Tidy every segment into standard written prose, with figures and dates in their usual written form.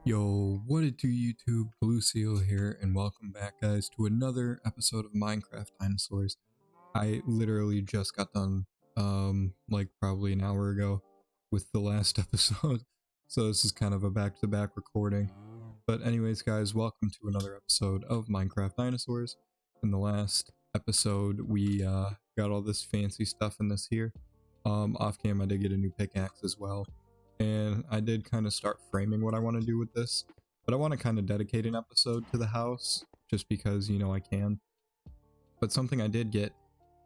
Yo, what it do YouTube? Blue Seal here, and welcome back guys to another episode of Minecraft Dinosaurs. I literally just got done, like probably an hour ago with the last episode, so this is kind of a back-to-back recording. But anyways guys, welcome to another episode of Minecraft Dinosaurs. In the last episode, we got all this fancy stuff in this here. Off cam I did get a new pickaxe as well. And I did kind of start framing what I want to do with this, but I want to kind of dedicate an episode to the house just because, you know, I can. But something I did get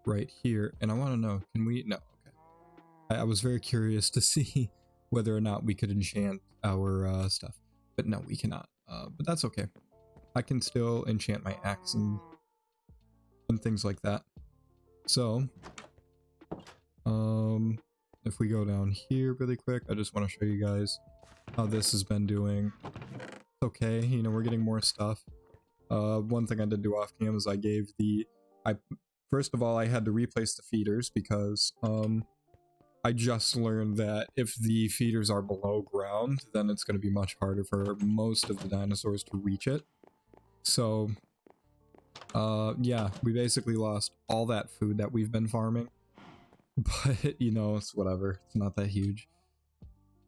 right here, and I want to know, can we? No, okay. I was very curious to see whether or not we could enchant our stuff, but no, we cannot. But that's okay. I can still enchant my axe and things like that. So, if we go down here really quick, I just want to show you guys how this has been doing. Okay, you know, we're getting more stuff. One thing I did do off cam is first of all, I had to replace the feeders because, I just learned that if the feeders are below ground, then it's going to be much harder for most of the dinosaurs to reach it. So, yeah, we basically lost all that food that we've been farming. But, you know, it's whatever. It's not that huge.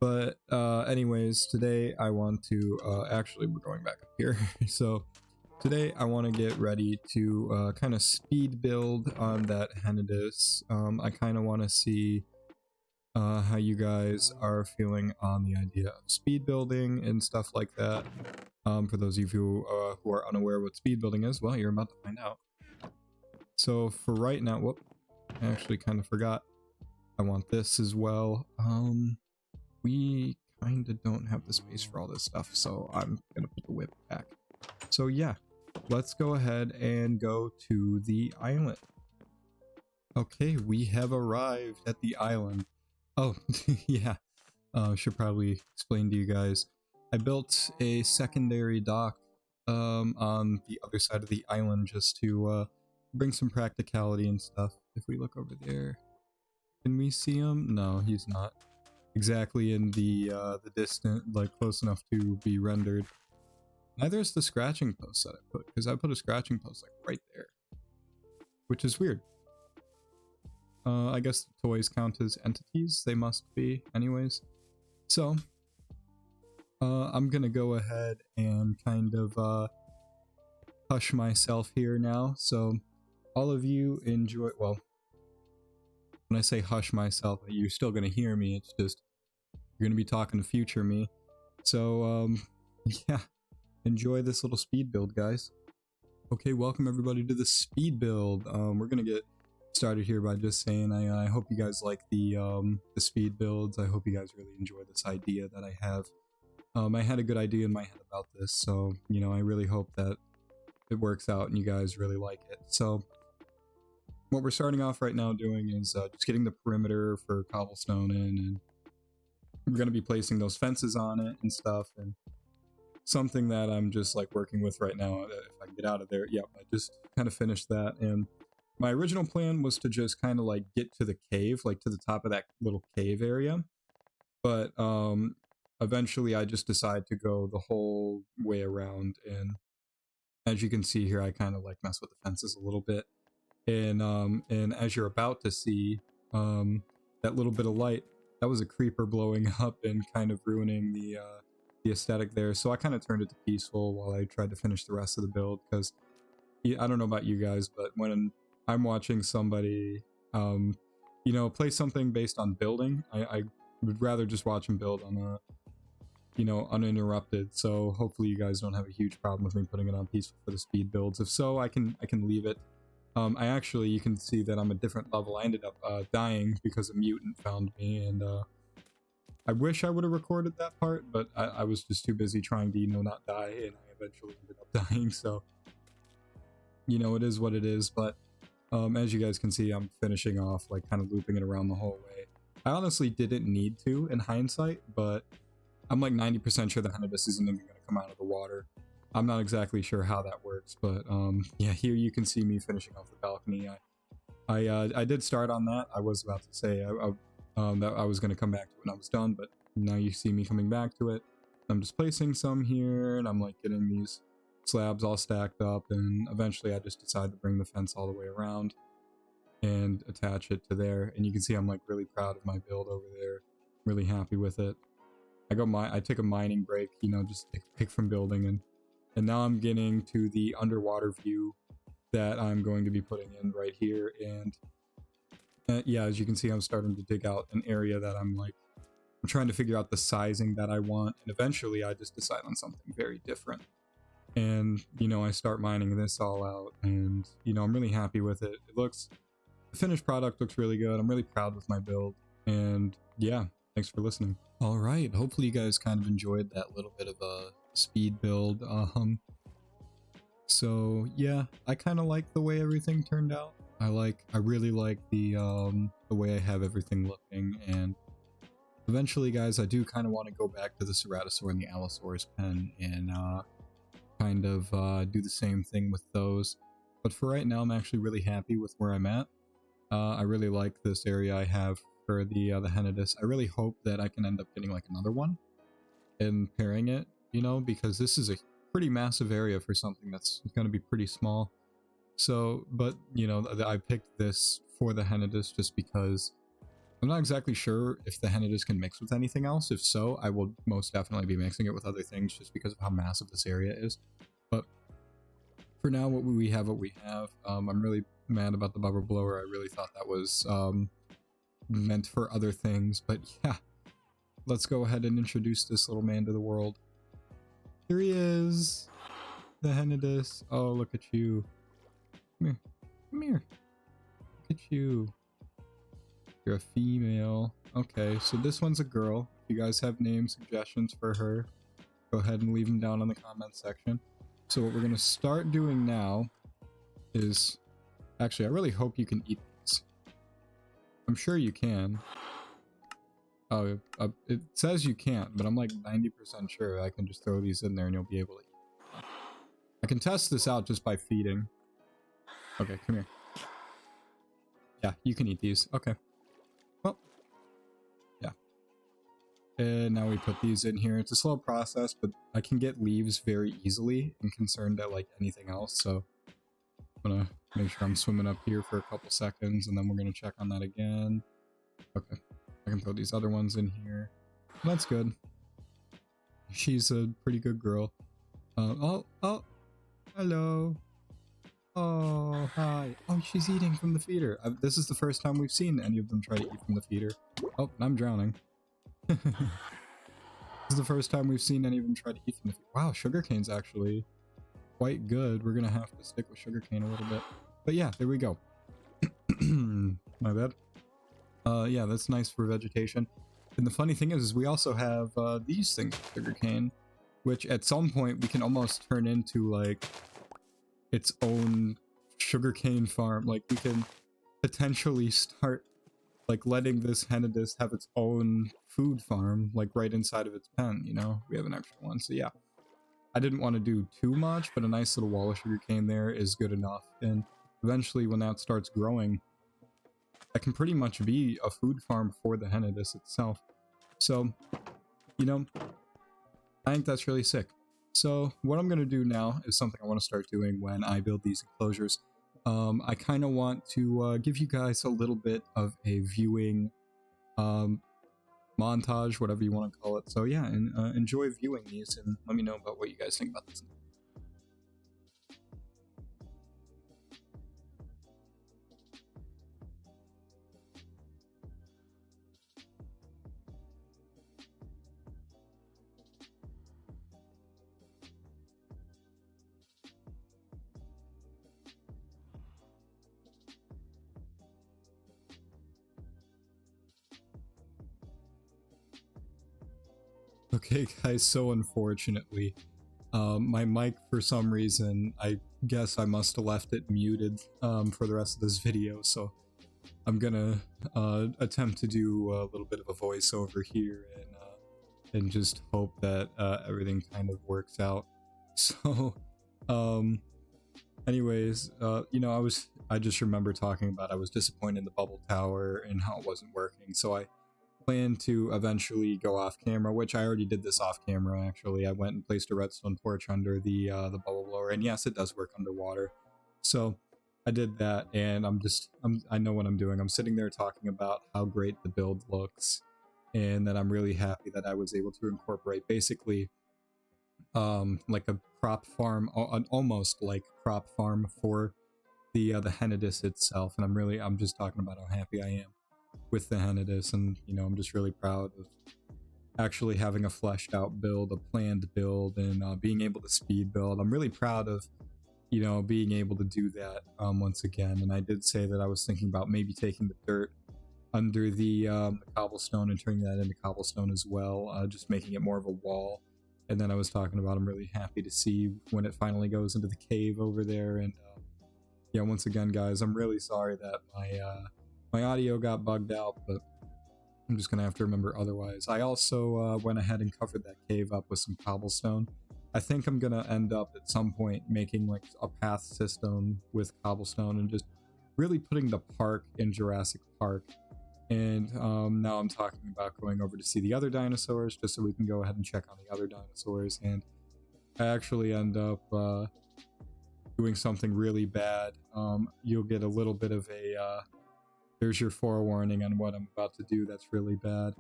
But, anyways, today I want to, actually, we're going back up here. So, today I want to get ready to, kind of speed build on that Henidus. I kind of want to see, how you guys are feeling on the idea of speed building and stuff like that. For those of you, who are unaware what speed building is, well, you're about to find out. So, for right now, whoop. I actually kind of forgot. I want this as well. We kind of don't have the space for all this stuff, so I'm gonna put the whip back. So yeah, let's go ahead and go to the island. Okay, we have arrived at the island. Oh, yeah. Should probably explain to you guys. I built a secondary dock on the other side of the island just to bring some practicality and stuff. If we look over there, can we see him? No, he's not exactly in the distant, like close enough to be rendered. Neither is the scratching post that I put, because I put a scratching post like right there, which is weird. I guess the toys count as entities. They must be, anyways. So, I'm gonna go ahead and kind of hush myself here now. So, all of you enjoy. Well, when I say hush myself, you're still gonna hear me. It's just you're gonna be talking to future me. So, yeah, enjoy this little speed build, guys. Okay, welcome everybody to the speed build. We're gonna get started here by just saying I hope you guys like the speed builds. I hope you guys really enjoy this idea that I have. I had a good idea in my head about this, so you know, I really hope that it works out and you guys really like it. So what we're starting off right now doing is just getting the perimeter for cobblestone in, and we're going to be placing those fences on it and stuff. And something that I'm just like working with right now, if I can get out of there. Yep, I just kind of finished that. And my original plan was to just kind of like get to the cave, like to the top of that little cave area. But eventually I just decided to go the whole way around. And as you can see here, I kind of like mess with the fences a little bit. And as you're about to see, that little bit of light, that was a creeper blowing up and kind of ruining the aesthetic there. So I kind of turned it to peaceful while I tried to finish the rest of the build, because I don't know about you guys, but when I'm watching somebody, you know, play something based on building, I would rather just watch them build on a, you know, uninterrupted. So hopefully you guys don't have a huge problem with me putting it on peaceful for the speed builds. If so, I can leave it. I actually, you can see that I'm a different level. I ended up dying because a mutant found me, and I wish I would have recorded that part, but I was just too busy trying to, you know, not die, and I eventually ended up dying. So, you know, it is what it is. But as you guys can see, I'm finishing off, like kind of looping it around the whole way. I honestly didn't need to in hindsight, but I'm like 90% sure that Henidus isn't even going to come out of the water. I'm not exactly sure how that works, but yeah, here you can see me finishing off the balcony. I did start on that. I was about to say that I was going to come back to it when I was done, but now you see me coming back to it. I'm just placing some here, and I'm like getting these slabs all stacked up, and eventually I just decide to bring the fence all the way around and attach it to there. And you can see I'm like really proud of my build over there, really happy with it. I take a mining break, you know, just take a break from building, and now I'm getting to the underwater view that I'm going to be putting in right here. And yeah, as you can see, I'm starting to dig out an area that I'm trying to figure out the sizing that I want, and eventually I just decide on something very different. And, you know, I start mining this all out, and, you know, I'm really happy with it. The finished product looks really good. I'm really proud with my build, and yeah, thanks for listening. All right, hopefully you guys kind of enjoyed that little bit of a speed build. So yeah, I kind of like the way everything turned out. I really like the way I have everything looking, and eventually, guys, I do kind of want to go back to the Ceratosaur and the Allosaurus pen and kind of do the same thing with those. But for right now, I'm actually really happy with where I'm at. I really like this area I have for the Henodus. I really hope that I can end up getting like another one and pairing it, you know, because this is a pretty massive area for something that's going to be pretty small. So, but, you know, I picked this for the Henodus just because I'm not exactly sure if the Henodus can mix with anything else. If so, I will most definitely be mixing it with other things just because of how massive this area is. But for now, what we have. I'm really mad about the bubble blower. I really thought that was meant for other things. But yeah, let's go ahead and introduce this little man to the world. Here he is, the Henodus. Oh, look at you. Come here. Come here. Look at you. You're a female. Okay, so this one's a girl. If you guys have name suggestions for her, go ahead and leave them down in the comments section. So what we're going to start doing now is... Actually, I really hope you can eat these. I'm sure you can. Oh, it says you can't, but I'm like 90% sure I can just throw these in there and you'll be able to eat. I can test this out just by feeding. Okay, come here. Yeah, you can eat these. Okay. Well, yeah. And now we put these in here. It's a slow process, but I can get leaves very easily. I'm concerned at like anything else, so I'm gonna make sure I'm swimming up here for a couple seconds, and then we're gonna check on that again. Okay, I can throw these other ones in here. That's good. She's a pretty good girl. Oh, hello. Oh, hi. Oh, she's eating from the feeder. This is the first time we've seen any of them try to eat from the feeder. Oh, I'm drowning. This is the first time we've seen any of them try to eat from the feeder. Wow, sugarcane's actually quite good. We're gonna have to stick with sugarcane a little bit. But yeah, there we go. My bad. Yeah, that's nice for vegetation. And the funny thing is we also have these things with sugarcane, which at some point we can almost turn into like its own sugarcane farm. Like we can potentially start like letting this Henodus have its own food farm, like right inside of its pen, you know? We have an extra one, so yeah. I didn't want to do too much, but a nice little wall of sugarcane there is good enough. And eventually when that starts growing, that can pretty much be a food farm for the Henodus itself. So, you know, I think that's really sick. So what I'm going to do now is something I want to start doing when I build these enclosures. I kind of want to give you guys a little bit of a viewing montage, whatever you want to call it. So yeah, and enjoy viewing these and let me know about what you guys think about this. Okay guys, so unfortunately, my mic for some reason, I guess I must have left it muted for the rest of this video, so I'm gonna attempt to do a little bit of a voiceover here and just hope that everything kind of works out. So, anyways, you know, I just remember talking about I was disappointed in the bubble tower and how it wasn't working, so I plan to eventually go off camera, which I already did this off camera actually. I went and placed a redstone torch under the bubble blower, and yes, it does work underwater. So I did that, and I know what I'm doing. I'm sitting there talking about how great the build looks, and that I'm really happy that I was able to incorporate basically like a crop farm, an almost like crop farm for the Henidus itself. And I'm just talking about how happy I am with the Henidus, and you know, I'm just really proud of actually having a fleshed out build, a planned build, and being able to speed build. I'm really proud of, you know, being able to do that once again. And I did say that I was thinking about maybe taking the dirt under the cobblestone and turning that into cobblestone as well, just making it more of a wall. And then I was talking about I'm really happy to see when it finally goes into the cave over there. And yeah, once again, guys, I'm really sorry that my audio got bugged out, but I'm just gonna have to remember otherwise. I also went ahead and covered that cave up with some cobblestone. I think I'm gonna end up at some point making like a path system with cobblestone and just really putting the park in Jurassic Park. And now I'm talking about going over to see the other dinosaurs, just so we can go ahead and check on the other dinosaurs. And I actually end up doing something really bad. You'll get a little bit of a there's your forewarning on what I'm about to do. That's really bad.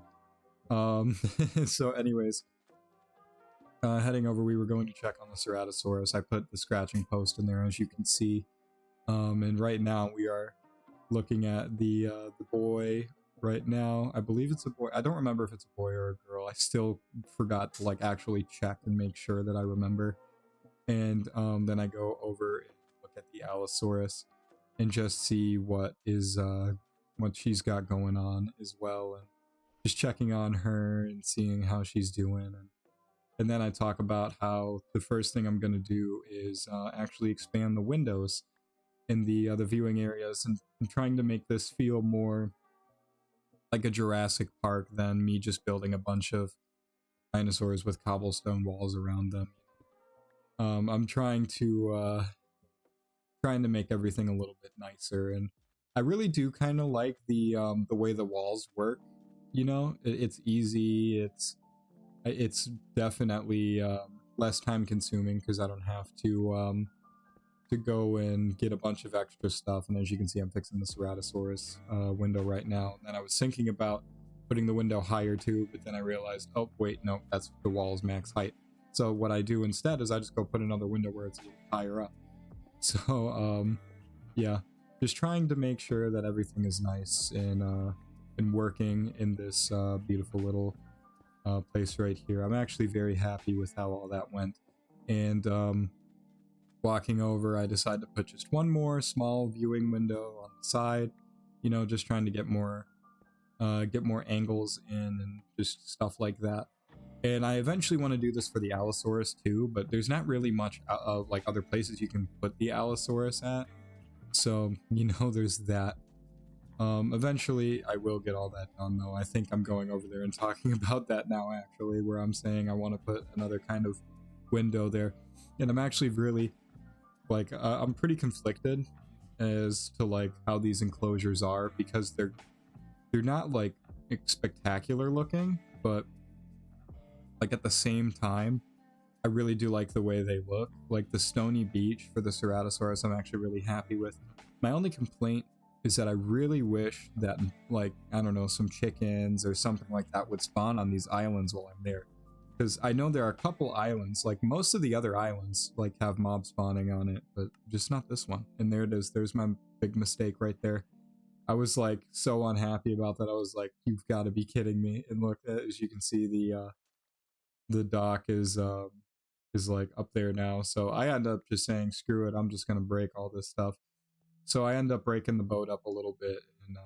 So anyways, heading over, we were going to check on the Ceratosaurus. I put the scratching post in there, as you can see. And right now we are looking at the boy right now. I believe it's a boy. I don't remember if it's a boy or a girl. I still forgot to like actually check and make sure that I remember. And then I go over and look at the Allosaurus and just see what she's got going on as well, and just checking on her and seeing how she's doing. And then I talk about how the first thing I'm going to do is actually expand the windows in the viewing areas, and trying to make this feel more like a Jurassic Park than me just building a bunch of dinosaurs with cobblestone walls around them. I'm trying to make everything a little bit nicer, and I really do kind of like the way the walls work. You know, it's easy. It's definitely less time consuming because I don't have to go and get a bunch of extra stuff. And as you can see, I'm fixing the Ceratosaurus window right now. And then I was thinking about putting the window higher too, but then I realized, oh wait, no, that's the wall's max height. So what I do instead is I just go put another window where it's a little higher up. So yeah, just trying to make sure that everything is nice and working in this beautiful little place right here. I'm actually very happy with how all that went. And walking over, I decided to put just one more small viewing window on the side, you know, just trying to get more angles in and just stuff like that. And I eventually want to do this for the Allosaurus too, but there's not really much like other places you can put the Allosaurus at. So, you know, there's that. Eventually I will get all that done though. I think I'm going over there and talking about that now actually, where I'm saying I want to put another kind of window there. And I'm actually really like I'm pretty conflicted as to like how these enclosures are, because they're not like spectacular looking, but like at the same time I really do like the way they look. Like the stony beach for the Ceratosaurus I'm actually really happy with. My only complaint is that I really wish that, like, I don't know, some chickens or something like that would spawn on these islands while I'm there. Because I know there are a couple islands, like most of the other islands, like have mob spawning on it, but just not this one. And there it is. There's my big mistake right there. I was like so unhappy about that. I was like, you've got to be kidding me. And look, as you can see, the dock is like up there now. So I end up just saying, screw it. I'm just going to break all this stuff. So I end up breaking the boat up a little bit and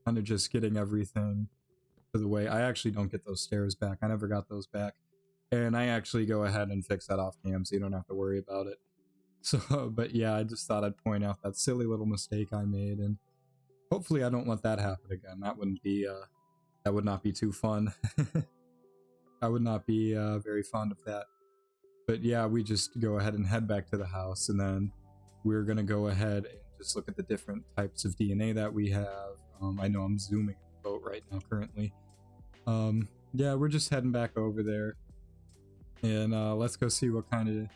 kind of just getting everything to the way. I actually don't get those stairs back. I never got those back. And I actually go ahead and fix that off cam so you don't have to worry about it. So, but yeah, I just thought I'd point out that silly little mistake I made, and hopefully I don't let that happen again. That would not be too fun. I would not be very fond of that. But yeah, we just go ahead and head back to the house, and then we're going to go ahead and just look at the different types of DNA that we have. I know I'm zooming, boat right now currently. Yeah, we're just heading back over there, and let's go see what kind of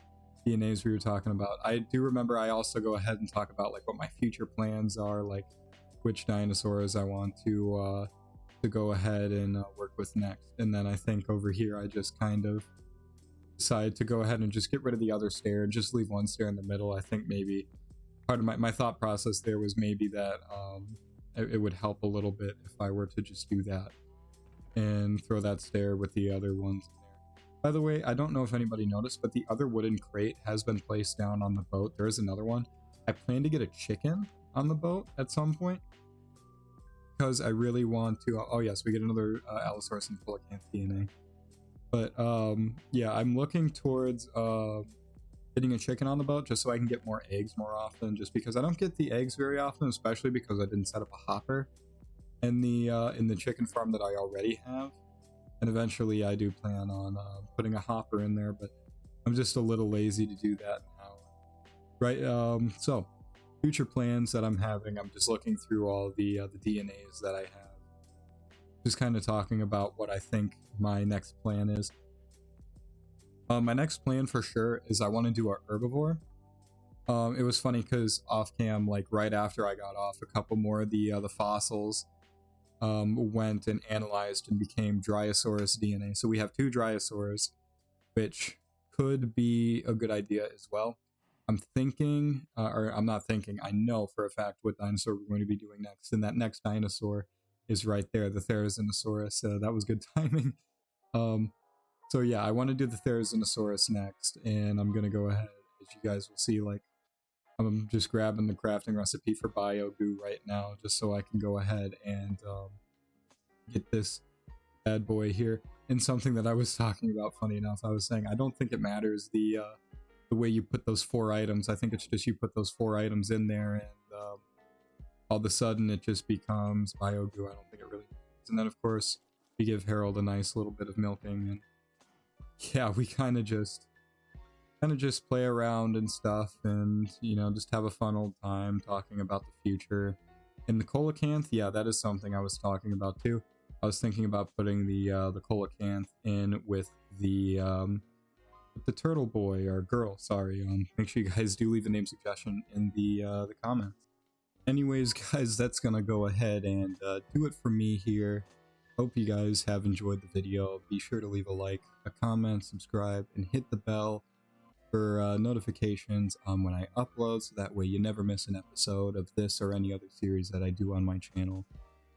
DNAs we were talking about. I do remember I also go ahead and talk about like what my future plans are, like which dinosaurs I want to go ahead and work with next. And then I think over here I just kind of decide to go ahead and just get rid of the other stair and just leave one stair in the middle. I think maybe part of my thought process there was maybe that it would help a little bit if I were to just do that and throw that stair with the other ones in there. By the way, I don't know if anybody noticed, but the other wooden crate has been placed down on the boat. There is another one. I plan to get a chicken on the boat at some point because I really want to. Oh yes, we get another Allosaurus and Coelacanth DNA. But yeah, I'm looking towards getting a chicken on the boat just so I can get more eggs more often, just because I don't get the eggs very often, especially because I didn't set up a hopper in the chicken farm that I already have. And eventually I do plan on putting a hopper in there, but I'm just a little lazy to do that now. Right, so future plans that I'm having, I'm just looking through all the DNAs that I have. Just kind of talking about what I think my next plan is. My next plan for sure is I want to do a herbivore. It was funny because off cam, like right after I got off, a couple more of the fossils went and analyzed and became Dryosaurus DNA. So we have 2 Dryosaurs, which could be a good idea as well. I'm thinking, or I'm not thinking, I know for a fact what dinosaur we're going to be doing next. And that next dinosaur is right there, the Therizinosaurus. That was good timing. So yeah, I want to do the Therizinosaurus next, and I'm going to go ahead, as you guys will see, like, I'm just grabbing the crafting recipe for bio goo right now, just so I can go ahead and get this bad boy here. And something that I was talking about, funny enough, I was saying I don't think it matters the way you put those 4 items. I think it's just you put those 4 items in there, and all of a sudden it just becomes bio goo. I don't think it really matters. And then of course we give Harold a nice little bit of milking, and yeah, we kind of just play around and stuff, and you know, just have a fun old time talking about the future. And the Coelacanth, yeah, that is something I was talking about too. I was thinking about putting the Coelacanth in with the turtle boy or girl. Sorry. Make sure you guys do leave a name suggestion in the comments. Anyways, guys, that's gonna go ahead and do it for me here. Hope you guys have enjoyed the video. Be sure to leave a like, a comment, subscribe, and hit the bell for notifications when I upload, so that way you never miss an episode of this or any other series that I do on my channel.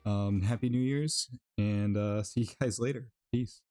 Happy New Year's, and see you guys later. Peace.